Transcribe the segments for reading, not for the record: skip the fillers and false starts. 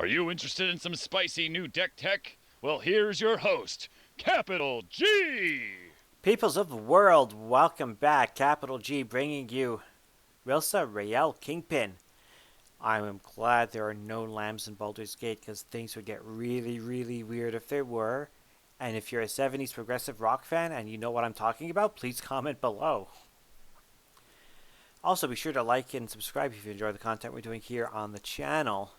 Are you interested in some spicy new deck tech? Well, here's your host, Capital G! Peoples of the world, welcome back. Capital G bringing you Rilsa, Rael, Kingpin. I am glad there are no lambs in Baldur's Gate because things would get really, really weird if there were. And if you're a 70s progressive rock fan and you know what I'm talking about, please comment below. Also, be sure to like and subscribe if you enjoy the content we're doing here on the channel.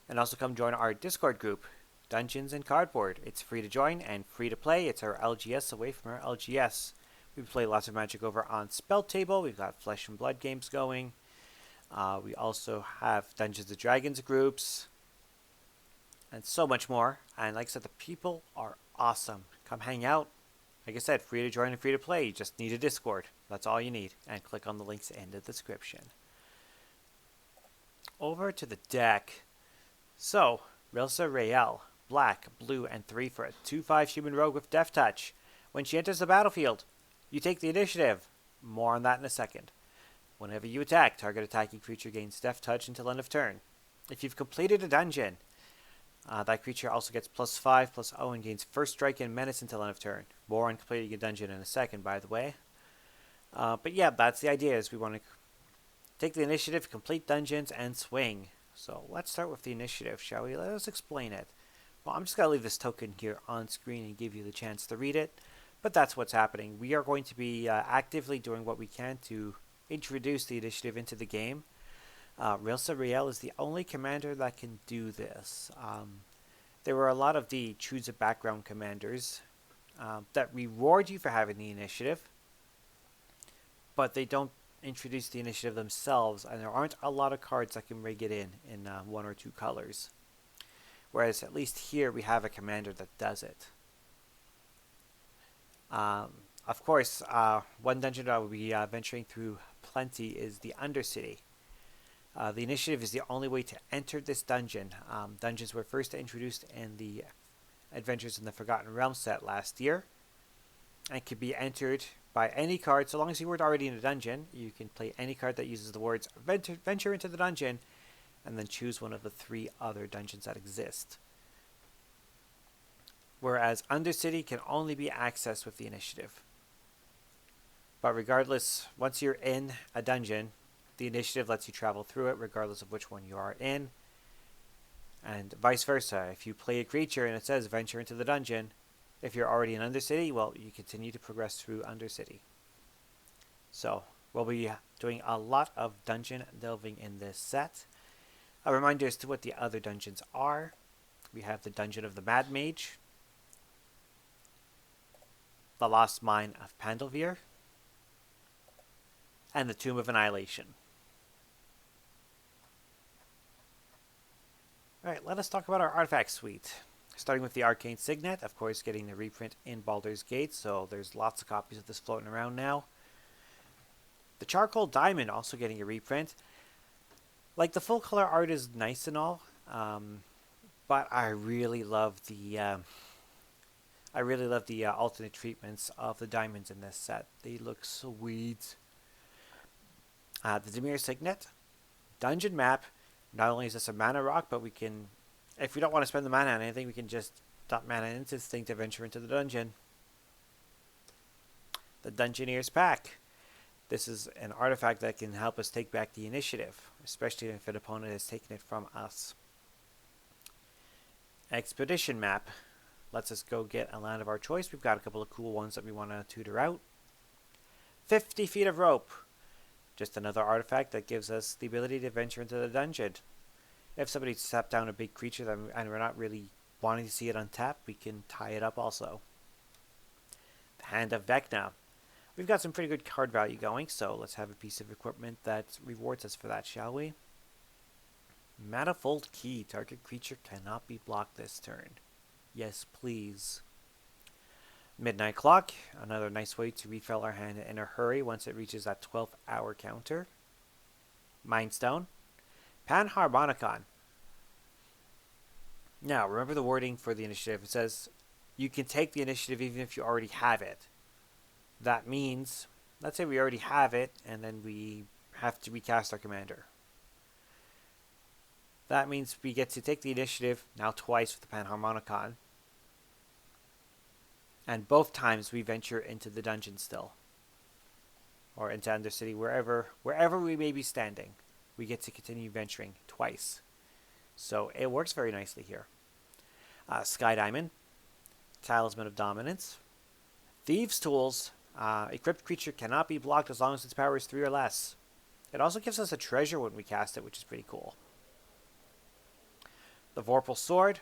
And also come join our Discord group, Dungeons and Cardboard. It's free to join and free to play. It's our LGS away from our LGS. We play lots of Magic over on Spell Table. We've got Flesh and Blood games going. We also have Dungeons and Dragons groups. And so much more. And like I said, the people are awesome. Come hang out. Like I said, free to join and free to play. You just need a Discord. That's all you need. And click on the links in the description. Over to the deck. So, Rilsa Rael, black, blue, and 3 for a 2/5 human rogue with Death Touch. When she enters the battlefield, you take the initiative. More on that in a second. Whenever you attack, target attacking creature gains Death Touch until end of turn. If you've completed a dungeon, that creature also gets +5/+0 and gains First Strike and Menace until end of turn. More on completing a dungeon in a second, by the way. But yeah, that's the idea, is we want to take the initiative, complete dungeons, and swing. So let's start with the initiative, shall we? Let us explain it. Well, I'm just going to leave this token here on screen and give you the chance to read it. But that's what's happening. We are going to be actively doing what we can to introduce the initiative into the game. Rilsa Rael is the only commander that can do this. There were a lot of the choose a background commanders that reward you for having the initiative, but they don't introduce the initiative themselves, and there aren't a lot of cards that can rig it in one or two colors. Whereas at least here we have a commander that does it. Of course, one dungeon I will be venturing through plenty is the Undercity. The initiative is the only way to enter this dungeon. Dungeons were first introduced in the Adventures in the Forgotten Realms set last year, and can be entered by any card. So long as you weren't already in a dungeon, you can play any card that uses the words venture into the dungeon, and then choose one of the 3 other dungeons that exist. Whereas Undercity can only be accessed with the initiative. But regardless, once you're in a dungeon, the initiative lets you travel through it regardless of which one you are in. And vice versa. If you play a creature and it says venture into the dungeon, if you're already in Undercity, well, you continue to progress through Undercity. So, we'll be doing a lot of dungeon delving in this set. A reminder as to what the other dungeons are. We have the Dungeon of the Mad Mage, the Lost Mine of Pandalvir, and the Tomb of Annihilation. Alright, let us talk about our artifact suite. Starting with the Arcane Signet, of course, getting the reprint in Baldur's Gate, so there's lots of copies of this floating around now. The Charcoal Diamond also getting a reprint. Like, the full color art is nice and all, but I really love the alternate treatments of the diamonds in this set. They look sweet. The Dimir Signet, dungeon map. Not only is this a mana rock, but we can, if we don't want to spend the mana on anything, we can just dump mana into this thing to venture into the dungeon. The Dungeoneer's Pack. This is an artifact that can help us take back the initiative, especially if an opponent has taken it from us. Expedition Map. Lets us go get a land of our choice. We've got a couple of cool ones that we want to tutor out. 50 Feet of Rope. Just another artifact that gives us the ability to venture into the dungeon. If somebody tapped down a big creature and we're not really wanting to see it untap, we can tie it up also. The Hand of Vecna. We've got some pretty good card value going, so let's have a piece of equipment that rewards us for that, shall we? Manifold Key. Target creature cannot be blocked this turn. Yes, please. Midnight Clock. Another nice way to refill our hand in a hurry once it reaches that 12-hour counter. Mindstone. Panharmonicon. Now, remember the wording for the initiative. It says, you can take the initiative even if you already have it. That means, let's say we already have it, and then we have to recast our commander. That means we get to take the initiative now twice with the Panharmonicon. And both times we venture into the dungeon still. Or into Undercity, wherever we may be standing. We get to continue venturing twice. So it works very nicely here. Sky Diamond, Talisman of Dominance, Thieves' Tools. Equipped creature cannot be blocked as long as its power is 3 or less. It also gives us a treasure when we cast it, which is pretty cool. The Vorpal Sword.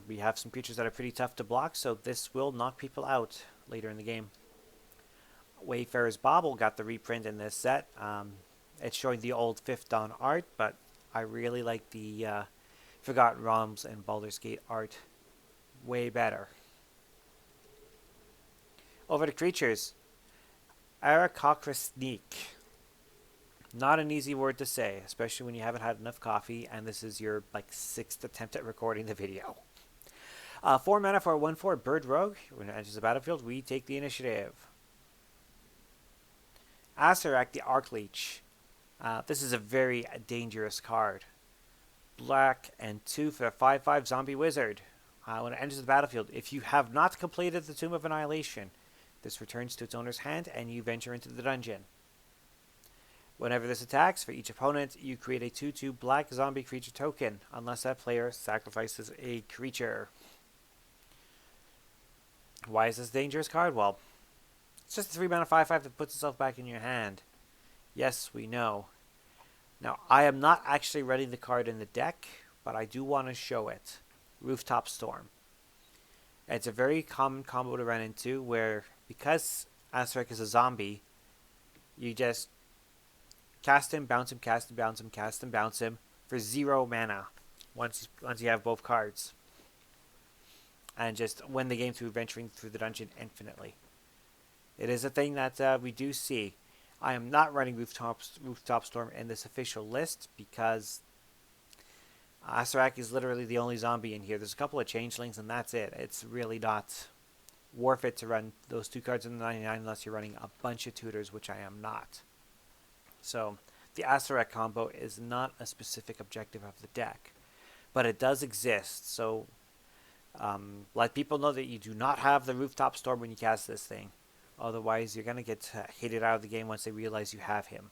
We have some creatures that are pretty tough to block, so this will knock people out later in the game. Wayfarer's Bauble got the reprint in this set. It's showing the old 5th Dawn art, but I really like the Forgotten Realms and Baldur's Gate art way better. Over to creatures. Aarakocra Sneak. Not an easy word to say, especially when you haven't had enough coffee and this is your 6th attempt at recording the video. 4 mana for a 1/4 Bird Rogue. When it enters the battlefield, we take the initiative. Acererak the Archleech. This is a very dangerous card. Black and 2 for a 5/5 Zombie Wizard. When it enters the battlefield, if you have not completed the Tomb of Annihilation, this returns to its owner's hand and you venture into the dungeon. Whenever this attacks, for each opponent, you create a 2/2 black zombie creature token, unless that player sacrifices a creature. Why is this a dangerous card? Well, it's just a 3 mana 5/5 that puts itself back in your hand. Yes, we know. Now, I am not actually running the card in the deck, but I do want to show it. Rooftop Storm. It's a very common combo to run into where, because Acererak is a zombie, you just cast him, bounce him, cast him, bounce him, cast him, bounce him for 0 mana once you have both cards. And just win the game through venturing through the dungeon infinitely. It is a thing that we do see. I am not running Rooftop Storm in this official list because Acererak is literally the only zombie in here. There's a couple of changelings and that's it. It's really not worth it to run those 2 cards in the 99 unless you're running a bunch of tutors, which I am not. So the Acererak combo is not a specific objective of the deck, but it does exist. So let people know that you do not have the Rooftop Storm when you cast this thing. Otherwise, you're going to get hated out of the game once they realize you have him.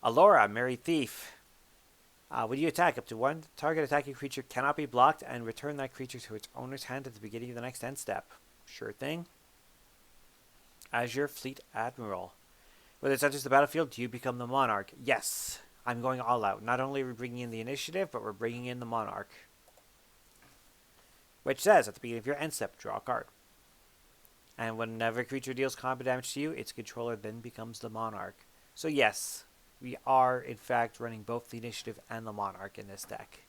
Alora, Merry Thief. When you attack, up to 1 target attacking creature cannot be blocked, and return that creature to its owner's hand at the beginning of the next end step. Sure thing. Azure Fleet Admiral. When it enters the battlefield, you become the Monarch. Yes, I'm going all out. Not only are we bringing in the initiative, but we're bringing in the Monarch. Which says, at the beginning of your end step, draw a card. And whenever a creature deals combat damage to you, its controller then becomes the Monarch. So yes, we are in fact running both the initiative and the Monarch in this deck.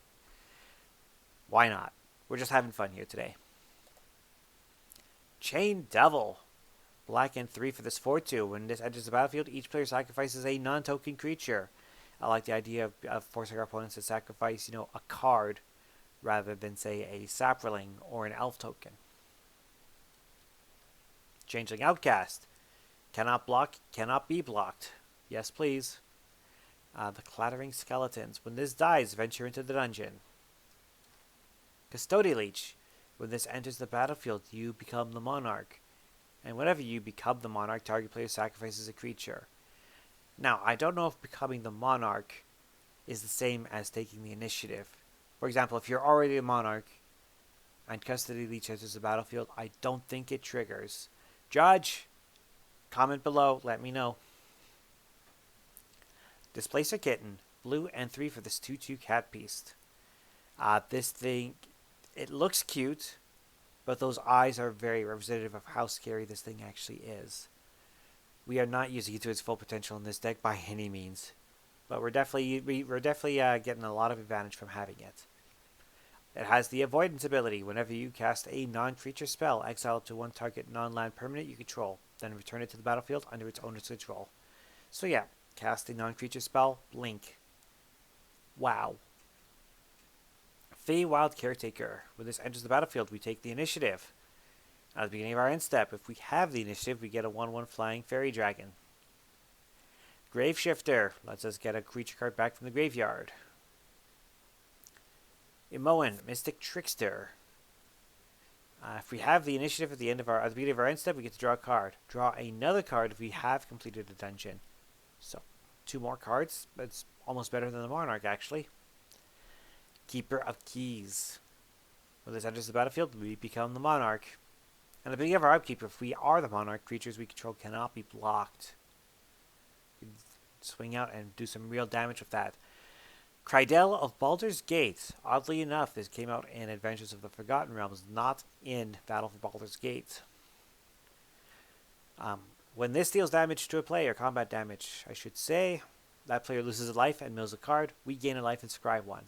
Why not? We're just having fun here today. Chain Devil. Black and 3 for this 4/2. When this enters the battlefield, each player sacrifices a non-token creature. I like the idea of forcing our opponents to sacrifice, a card rather than, say, a Saproling or an Elf token. Changeling Outcast. Cannot block, cannot be blocked. Yes, please. The Clattering Skeletons. When this dies, venture into the dungeon. Custodial Leech. When this enters the battlefield, you become the Monarch. And whenever you become the Monarch, target player sacrifices a creature. Now, I don't know if becoming the Monarch is the same as taking the initiative. For example, if you're already a Monarch and Custody Leech enters the battlefield, I don't think it triggers. Judge, comment below, let me know. Displacer Kitten, blue and 3 for this 2/2 cat beast. This thing, it looks cute, but those eyes are very representative of how scary this thing actually is. We are not using it to its full potential in this deck by any means, but we're definitely getting a lot of advantage from having it. It has the Avoidance ability. Whenever you cast a non-creature spell, exile up to 1 target non-land permanent you control, then return it to the battlefield under its owner's control. So yeah, cast a non-creature spell, blink. Wow. Feywild Caretaker. When this enters the battlefield, we take the initiative. At the beginning of our end step, if we have the initiative, we get a 1/1 flying fairy dragon. Graveshifter lets us get a creature card back from the graveyard. Imoen, Mystic Trickster. If we have the initiative at the beginning of our end step, we get to draw a card. Draw another card if we have completed a dungeon. So, 2 more cards. That's almost better than the Monarch, actually. Keeper of Keys. When this enters the battlefield, we become the Monarch. And at the beginning of our upkeep, if we are the Monarch, creatures we control cannot be blocked. We can swing out and do some real damage with that. Krydel of Baldur's Gate. Oddly enough, this came out in Adventures of the Forgotten Realms, not in Battle for Baldur's Gate. When this deals damage to a player, combat damage, I should say, that player loses a life and mills a card. We gain a life and scry 1.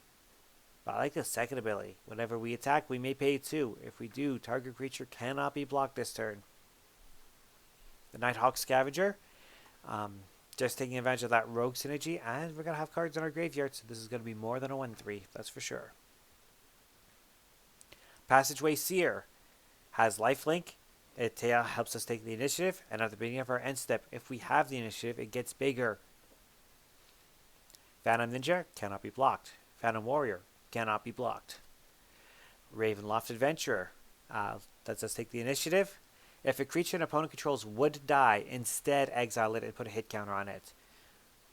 But I like the second ability. Whenever we attack, we may pay 2. If we do, target creature cannot be blocked this turn. The Nighthawk Scavenger. Just taking advantage of that rogue synergy, and we're going to have cards in our graveyard, so this is going to be more than a 1-3, that's for sure. Passageway Seer has lifelink. It helps us take the initiative, and at the beginning of our end step, if we have the initiative, it gets bigger. Phantom Ninja cannot be blocked. Phantom Warrior cannot be blocked. Ravenloft Adventurer lets us take the initiative. If a creature an opponent controls would die, instead exile it and put a hit counter on it.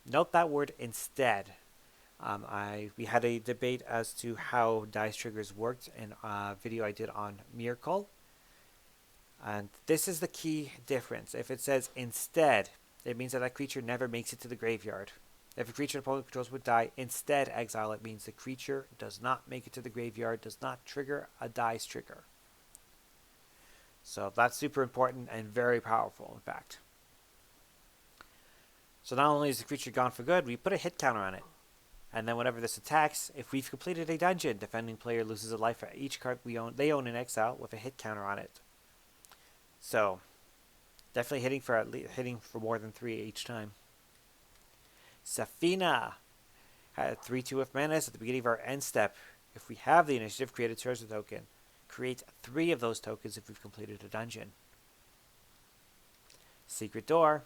Note that word instead. We had a debate as to how dice triggers worked in a video I did on Miracle. And this is the key difference. If it says instead, it means that creature never makes it to the graveyard. If a creature an opponent controls would die, instead exile it means the creature does not make it to the graveyard, does not trigger a dice trigger. So that's super important and very powerful, in fact. So not only is the creature gone for good, we put a hit counter on it. And then whenever this attacks, if we've completed a dungeon, defending player loses a life for each card they own in exile with a hit counter on it. So definitely hitting for more than 3 each time. Safina had 3/2 with menace at the beginning of our end step. If we have the initiative, create a treasure token. Create 3 of those tokens if we've completed a dungeon. Secret Door.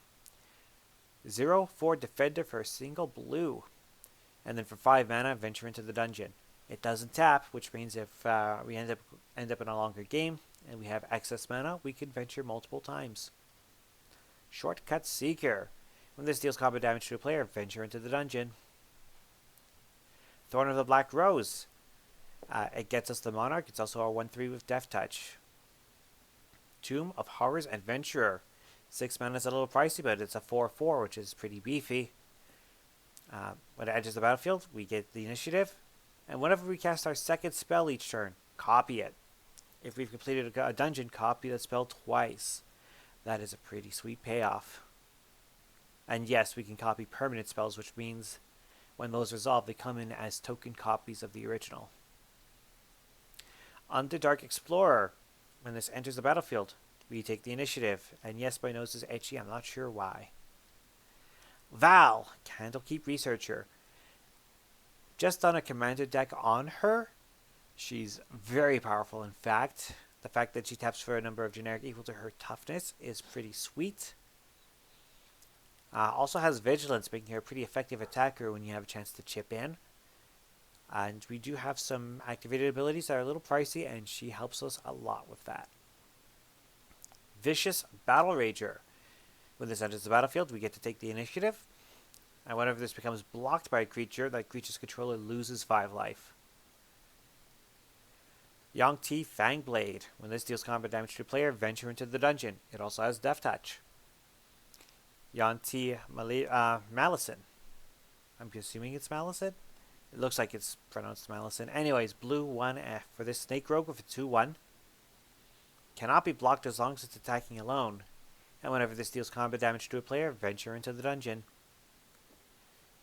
0/4 Defender for a single blue. And then for 5 mana, venture into the dungeon. It doesn't tap, which means if we end up in a longer game and we have excess mana, we can venture multiple times. Shortcut Seeker. When this deals combat damage to a player, venture into the dungeon. Thorn of the Black Rose. It gets us the Monarch. It's also our 1/3 with Death Touch. Tomb of Horrors Adventurer. 6 mana is a little pricey, but it's a 4/4, which is pretty beefy. When it enters the battlefield, we get the initiative. And whenever we cast our second spell each turn, copy it. If we've completed a dungeon, copy that spell twice. That is a pretty sweet payoff. And yes, we can copy permanent spells, which means when those resolve, they come in as token copies of the original. Underdark Explorer. When this enters the battlefield, we take the initiative. And yes, my nose is itchy. I'm not sure why. Val, Candlekeep Researcher. Just done a commander deck on her. She's very powerful, in fact. The fact that she taps for a number of generic equal to her toughness is pretty sweet. Also has Vigilance, making her a pretty effective attacker when you have a chance to chip in. And we do have some activated abilities that are a little pricey, and she helps us a lot with that. Vicious Battle Rager. When this enters the battlefield, we get to take the initiative. And whenever this becomes blocked by a creature, that creature's controller loses 5 life. Yangti Fangblade. When this deals combat damage to a player, venture into the dungeon. It also has Death Touch. Yangti Malison. I'm assuming it's Malison? It looks like it's pronounced Malison. Anyways, blue 1 for this Snake Rogue with a 2/1. Cannot be blocked as long as it's attacking alone. And whenever this deals combat damage to a player, venture into the dungeon.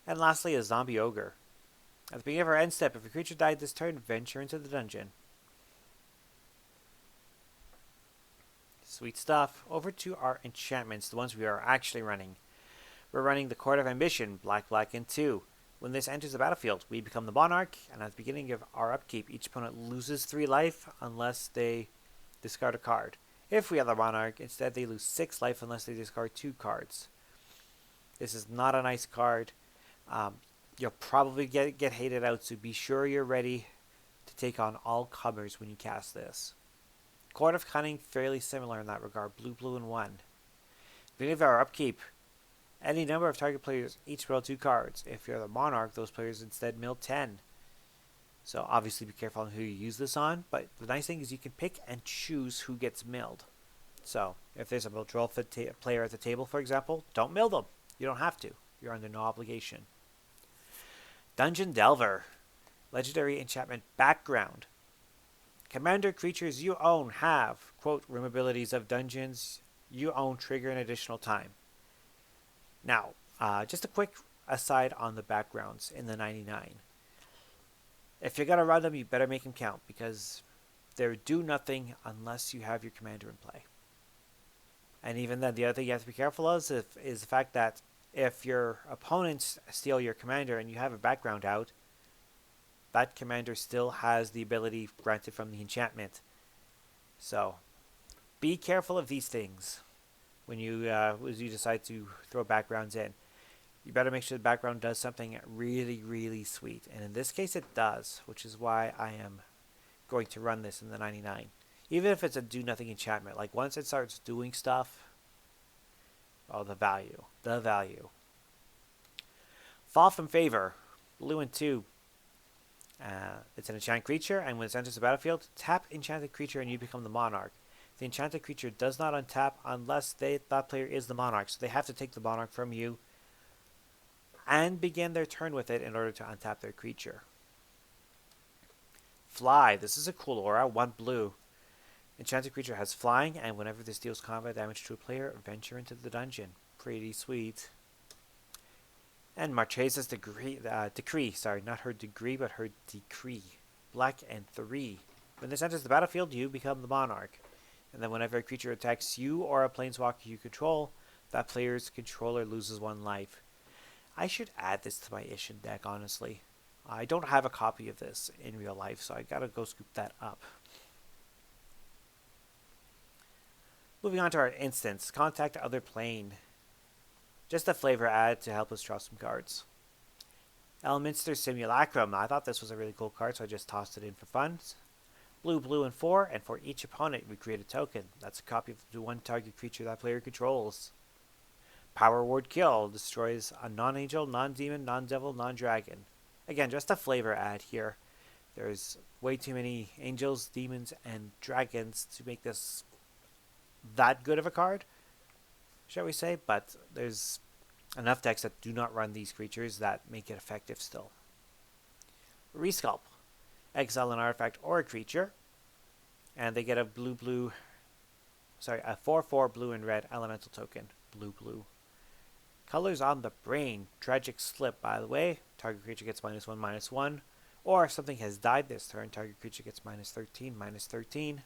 And lastly, a Zombie Ogre. At the beginning of our end step, if a creature died this turn, venture into the dungeon. Sweet stuff. Over to our enchantments, the ones we are actually running. We're running the Court of Ambition, black, and 2. When this enters the battlefield, we become the Monarch, and at the beginning of our upkeep, each opponent loses 3 life unless they discard a card. If we are the Monarch, instead they lose 6 life unless they discard 2 cards. This is not a nice card. You'll probably get hated out, so be sure you're ready to take on all comers when you cast this. Court of Cunning, fairly similar in that regard. Blue, blue, and 1. Beginning of our upkeep. Any number of target players each mill 2 cards. If you're the Monarch, those players instead mill 10. So obviously be careful on who you use this on, but the nice thing is you can pick and choose who gets milled. So if there's a Mildrell player at the table, for example, don't mill them. You don't have to. You're under no obligation. Dungeon Delver. Legendary enchantment background. Commander creatures you own have, quote, room abilities of dungeons you own trigger an additional time. Now, just a quick aside on the backgrounds in the 99. If you're going to run them, you better make them count, because they do nothing unless you have your commander in play. And even then, the other thing you have to be careful of is the fact that if your opponents steal your commander and you have a background out, that commander still has the ability granted from the enchantment. So, be careful of these things when you decide to throw backgrounds in. You better make sure the background does something really, really sweet. And in this case it does, which is why I am going to run this in the 99. Even if it's a do-nothing enchantment. Like, once it starts doing stuff, oh, the value. The value. Fall from Favor. Blue and 2. It's an enchanted creature, and when it enters the battlefield, tap enchanted creature and you become the Monarch. The enchanted creature does not untap unless that player is the Monarch, so they have to take the Monarch from you and begin their turn with it in order to untap their creature. Fly. This is a cool aura. 1 blue. Enchanted creature has flying, and whenever this deals combat damage to a player, venture into the dungeon. Pretty sweet. And Marchesa's decree. Sorry, not her degree, but her decree. Black and 3. When this enters the battlefield, you become the Monarch. And then whenever a creature attacks you or a planeswalker you control, that player's controller loses 1 life. I should add this to my Ishin deck, honestly. I don't have a copy of this in real life, so I gotta go scoop that up. Moving on to our instance. Contact Other Plane. Just a flavor add to help us draw some cards. Elminster Simulacrum. I thought this was a really cool card, so I just tossed it in for fun. Blue, blue, and 4, and for each opponent we create a token. That's a copy of the 1 target creature that player controls. Power Word Kill. Destroys a non-angel, non-demon, non-devil, non-dragon. Again, just a flavor add here. There's way too many angels, demons, and dragons to make this that good of a card, shall we say, but there's enough decks that do not run these creatures that make it effective still. Resculpt. Exile an artifact or a creature, and they get a a 4/4 blue and red elemental token. Blue, blue. Colors on the Brain. Tragic Slip, by the way. Target creature gets -1, -1. Or if something has died this turn, target creature gets -13, -13.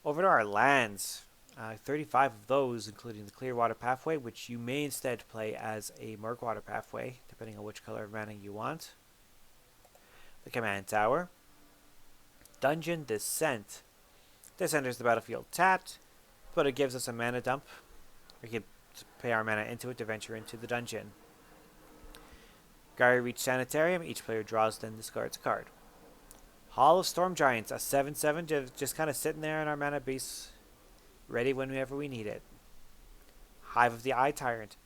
Over to our lands. 35 of those, including the Clearwater Pathway, which you may instead play as a Murkwater Pathway, depending on which color of mana you want. The Command Tower. Dungeon Descent. This enters the battlefield tapped, but it gives us a mana dump. We can pay our mana into it to venture into the dungeon. Gyre Reach Sanitarium. Each player draws, then discards a card. Hall of Storm Giants, a 7/7, just kind of sitting there in our mana base, ready whenever we need it. Hive of the Eye Tyrant,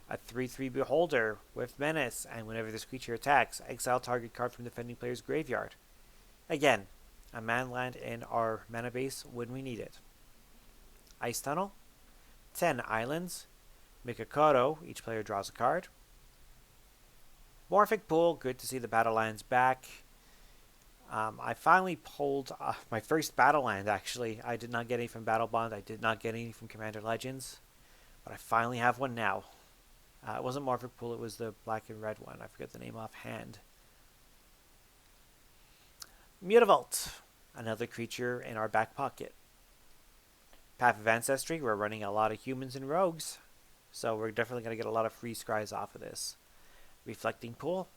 a 3/3 Beholder with Menace, and whenever this creature attacks, exile target card from defending player's graveyard. Again, a man land in our mana base when we need it. Ice Tunnel, 10 islands. Mikakoro, each player draws a card. Morphic Pool, good to see the battle lands back. I finally pulled my first battle land, actually. I did not get any from Battle Bond. I did not get any from Commander Legends. But I finally have one now. It wasn't Morphic Pool, it was the black and red one. I forget the name offhand. Mutavault, another creature in our back pocket. Path of Ancestry, we're running a lot of humans and rogues, so we're definitely going to get a lot of free scries off of this. Reflecting Pool.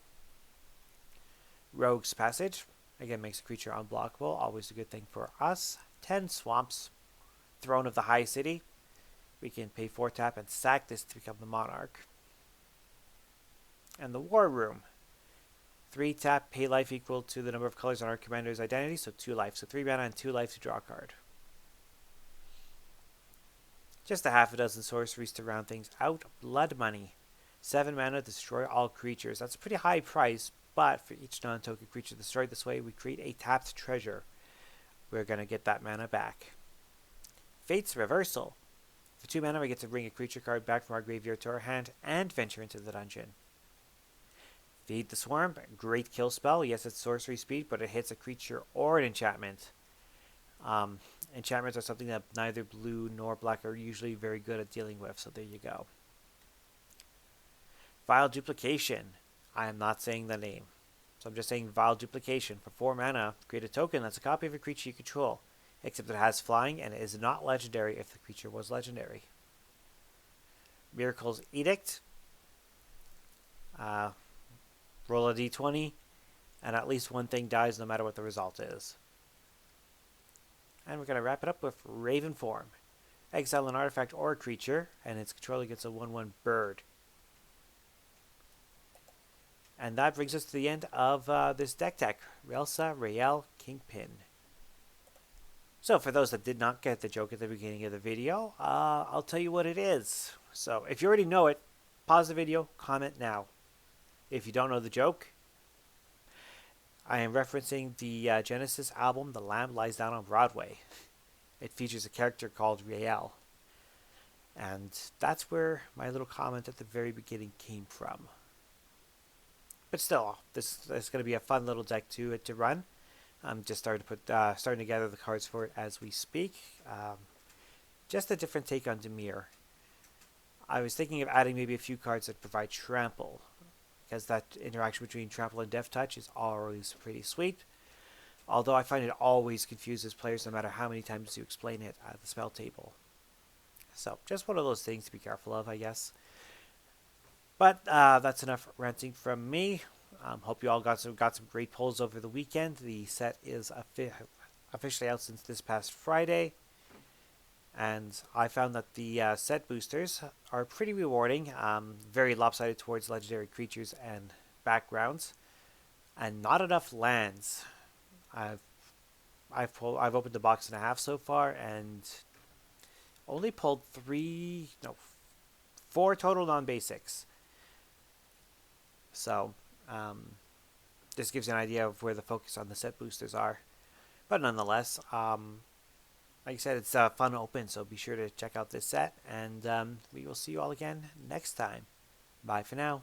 Rogue's Passage, again makes a creature unblockable, always a good thing for us. 10 Swamps. Throne of the High City. we can pay 4 tap and sack this to become the Monarch. And the War Room. 3 tap, pay life equal to the number of colors on our commander's identity, so 2 life. So 3 mana and 2 life to draw a card. Just a half a dozen sorceries to round things out. Blood Money. 7 mana, destroy all creatures. That's a pretty high price, but for each non-token creature destroyed this way, we create a tapped treasure. We're going to get that mana back. Fate's Reversal. For 2 mana, we get to bring a creature card back from our graveyard to our hand and venture into the dungeon. Feed the Swarm, great kill spell. Yes, it's sorcery speed, but it hits a creature or an enchantment. Enchantments are something that neither blue nor black are usually very good at dealing with, so there you go. Vile Duplication. I am not saying the name, so I'm just saying Vile Duplication. For 4 mana, create a token that's a copy of a creature you control, except it has flying and it is not legendary if the creature was legendary. Miracle's Edict. Roll a d20, and at least one thing dies no matter what the result is. And we're going to wrap it up with Raven Form. Exile an artifact or a creature, and its controller gets a 1/1 bird. And that brings us to the end of this deck tech. Rilsa, Rael, Kingpin. So for those that did not get the joke at the beginning of the video, I'll tell you what it is. So if you already know it, pause the video, comment now. If you don't know the joke, I am referencing the Genesis album, The Lamb Lies Down on Broadway. It features a character called Rael. And that's where my little comment at the very beginning came from. But still, this is going to be a fun little deck to run. I'm just starting to gather the cards for it as we speak. Just a different take on Dimir. I was thinking of adding maybe a few cards that provide trample, because that interaction between trample and death touch is always pretty sweet. Although I find it always confuses players no matter how many times you explain it at the spell table. So just one of those things to be careful of, I guess. But that's enough ranting from me. Hope you all got some great pulls over the weekend. The set is officially out since this past Friday. And I found that the set boosters are pretty rewarding, very lopsided towards legendary creatures and backgrounds, and not enough lands. I've opened a box and a half so far, and only pulled 4 total non-basics. So this gives you an idea of where the focus on the set boosters are. But nonetheless, like I said, it's a fun open, so be sure to check out this set, and we will see you all again next time. Bye for now.